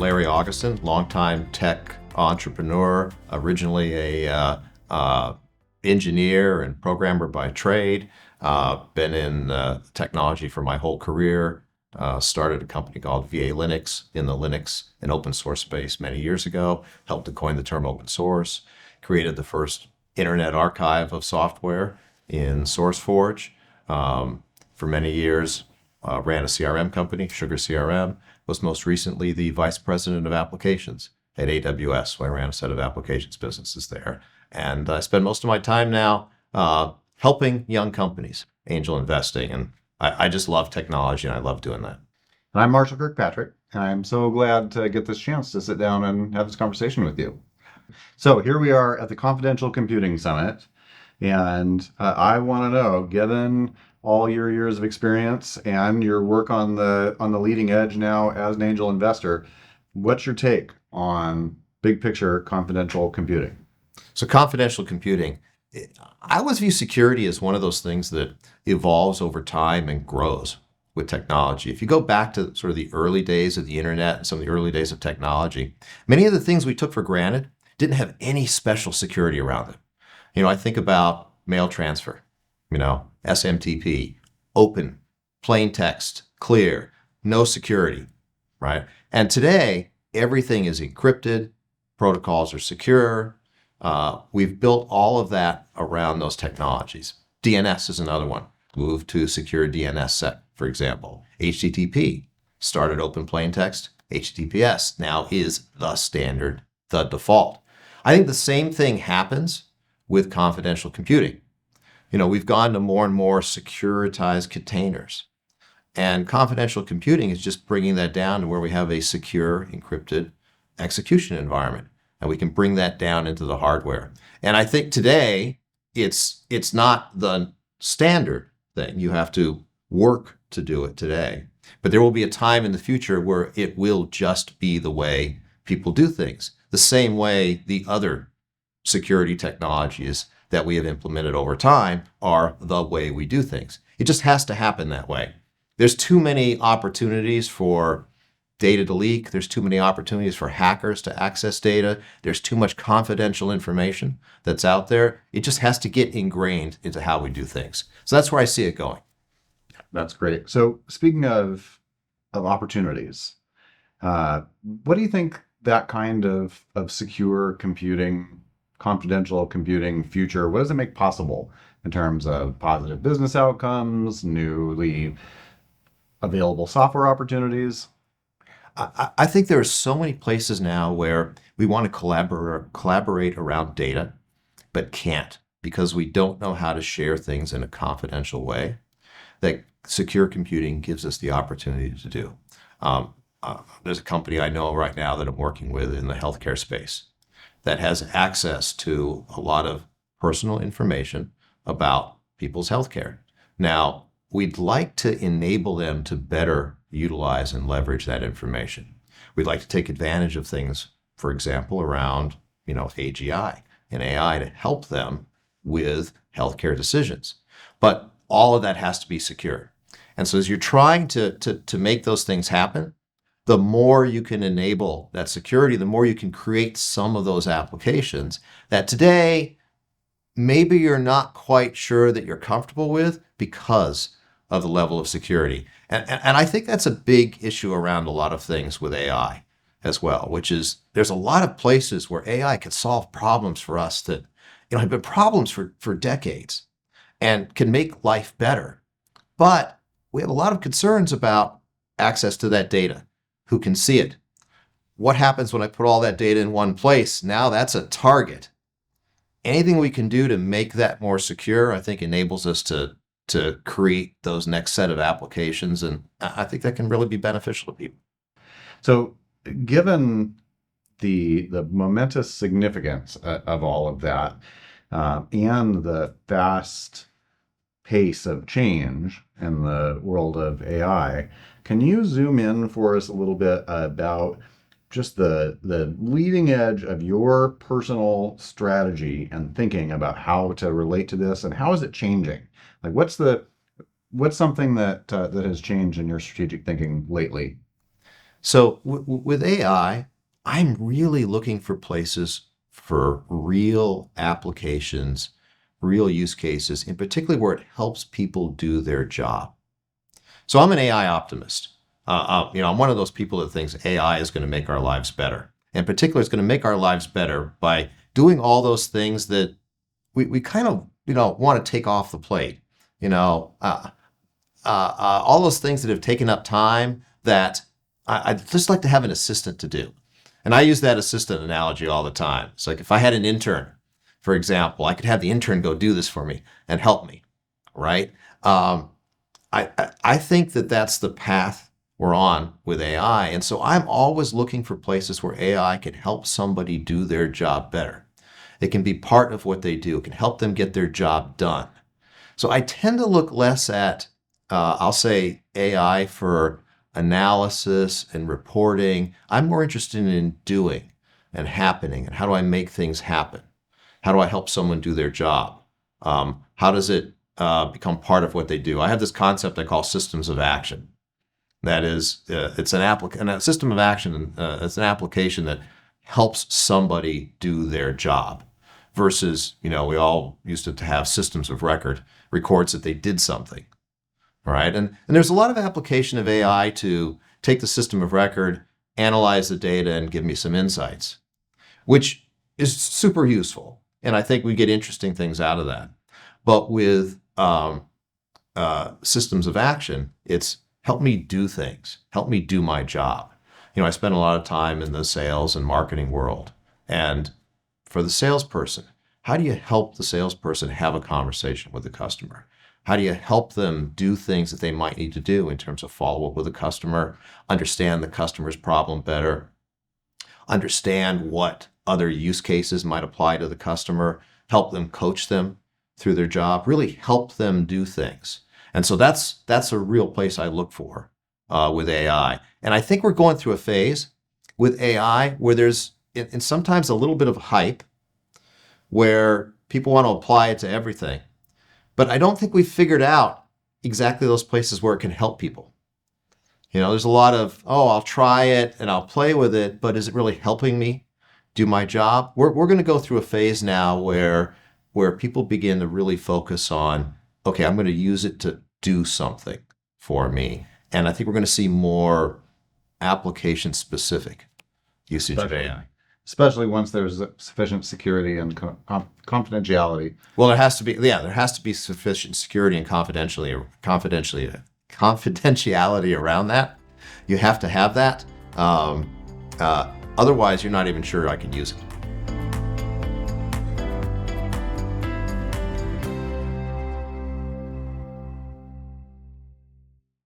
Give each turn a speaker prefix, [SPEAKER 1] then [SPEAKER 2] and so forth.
[SPEAKER 1] Larry Augustin, longtime tech entrepreneur, originally a engineer and programmer by trade. Been in technology for my whole career. Started a company called VA Linux in the Linux and open source space many years ago. Helped to coin the term open source. Created the first internet archive of software in SourceForge. For many years, ran a CRM company, Sugar CRM. Was most recently the vice president of applications at AWS. So I ran a set of applications businesses there. And I spend most of my time now helping young companies, angel investing. And I just love technology, and I love doing that.
[SPEAKER 2] And I'm Marshall Kirkpatrick, and I'm so glad to get this chance to sit down and have this conversation with you. So here we are at the Confidential Computing Summit, and I want to know, given all your years of experience and your work on the leading edge now as an angel investor, what's your take on big picture confidential computing?
[SPEAKER 1] So confidential computing, I always view security as one of those things that evolves over time and grows with technology. If you go back to sort of the early days of the internet and some of the early days of technology, many of the things we took for granted didn't have any special security around them. I think about mail transfer, SMTP, open, plain text, clear, no security, right? And today, everything is encrypted, protocols are secure. We've built all of that around those technologies. DNS is another one. Move to secure DNSSEC, for example. HTTP started open plain text. HTTPS now is the standard, the default. I think the same thing happens with confidential computing. We've gone to more and more securitized containers. And confidential computing is just bringing that down to where we have a secure, encrypted execution environment. And we can bring that down into the hardware. And I think today, it's not the standard thing. You have to work to do it today. But there will be a time in the future where it will just be the way people do things. The same way the other security technologies that we have implemented over time are the way we do things. It just has to happen that way. There's too many opportunities for data to leak. There's too many opportunities for hackers to access data. There's too much confidential information that's out there. It just has to get ingrained into how we do things. So that's where I see it going.
[SPEAKER 2] That's great. So speaking of opportunities, what do you think that kind of secure computing, confidential computing future, what does it make possible in terms of positive business outcomes, newly available software opportunities?
[SPEAKER 1] I think there are so many places now where we want to collaborate around data, but can't because we don't know how to share things in a confidential way that secure computing gives us the opportunity to do. There's a company I know right now that I'm working with in the healthcare space that has access to a lot of personal information about people's healthcare. Now, we'd like to enable them to better utilize and leverage that information. We'd like to take advantage of things, for example, around, AGI and AI to help them with healthcare decisions. But all of that has to be secure. And so as you're trying to make those things happen, the more you can enable that security, the more you can create some of those applications that today, maybe you're not quite sure that you're comfortable with because of the level of security. And I think that's a big issue around a lot of things with AI as well, which is there's a lot of places where AI can solve problems for us that have been problems for decades and can make life better. But we have a lot of concerns about access to that data. Who can see it? What happens when I put all that data in one place? Now that's a target. Anything we can do to make that more secure, I think enables us to create those next set of applications. And I think that can really be beneficial to people.
[SPEAKER 2] So given the momentous significance of all of that and the fast pace of change in the world of AI, can you zoom in for us a little bit about just the leading edge of your personal strategy and thinking about how to relate to this, and how is it changing? Like, what's something that has changed in your strategic thinking lately?
[SPEAKER 1] So with AI, I'm really looking for places for real applications, real use cases, in particular where it helps people do their job. So I'm an AI optimist. I'm one of those people that thinks AI is going to make our lives better. In particular, it's going to make our lives better by doing all those things that we kind of want to take off the plate. All those things that have taken up time that I'd just like to have an assistant to do. And I use that assistant analogy all the time. It's like if I had an intern, for example, I could have the intern go do this for me and help me, right? I think that that's the path we're on with AI. And so I'm always looking for places where AI can help somebody do their job better. It can be part of what they do. It can help them get their job done. So I tend to look less at, I'll say, AI for analysis and reporting. I'm more interested in doing and happening, and how do I make things happen? How do I help someone do their job? How does it become part of what they do? I have this concept I call systems of action. That is, it's a system of action. It's an application that helps somebody do their job. Versus, we all used to have systems of record, records that they did something, right? And there's a lot of application of AI to take the system of record, analyze the data, and give me some insights, which is super useful. And I think we get interesting things out of that. But with systems of action, it's help me do things, help me do my job. I spend a lot of time in the sales and marketing world. And for the salesperson, how do you help the salesperson have a conversation with the customer? How do you help them do things that they might need to do in terms of follow up with the customer, understand the customer's problem better, understand what other use cases might apply to the customer, help them coach them through their job, really help them do things. And so that's a real place I look for with AI. And I think we're going through a phase with AI where there's and sometimes a little bit of hype where people want to apply it to everything. But I don't think we've figured out exactly those places where it can help people. There's a lot of, I'll try it and I'll play with it, but is it really helping me do my job? We're going to go through a phase now where people begin to really focus on, okay, I'm going to use it to do something for me. And I think we're going to see more application specific usage of AI.
[SPEAKER 2] Especially once there's sufficient security and confidentiality.
[SPEAKER 1] Well, there has to be sufficient security and confidentiality around that. You have to have that. Otherwise, you're not even sure I can use it.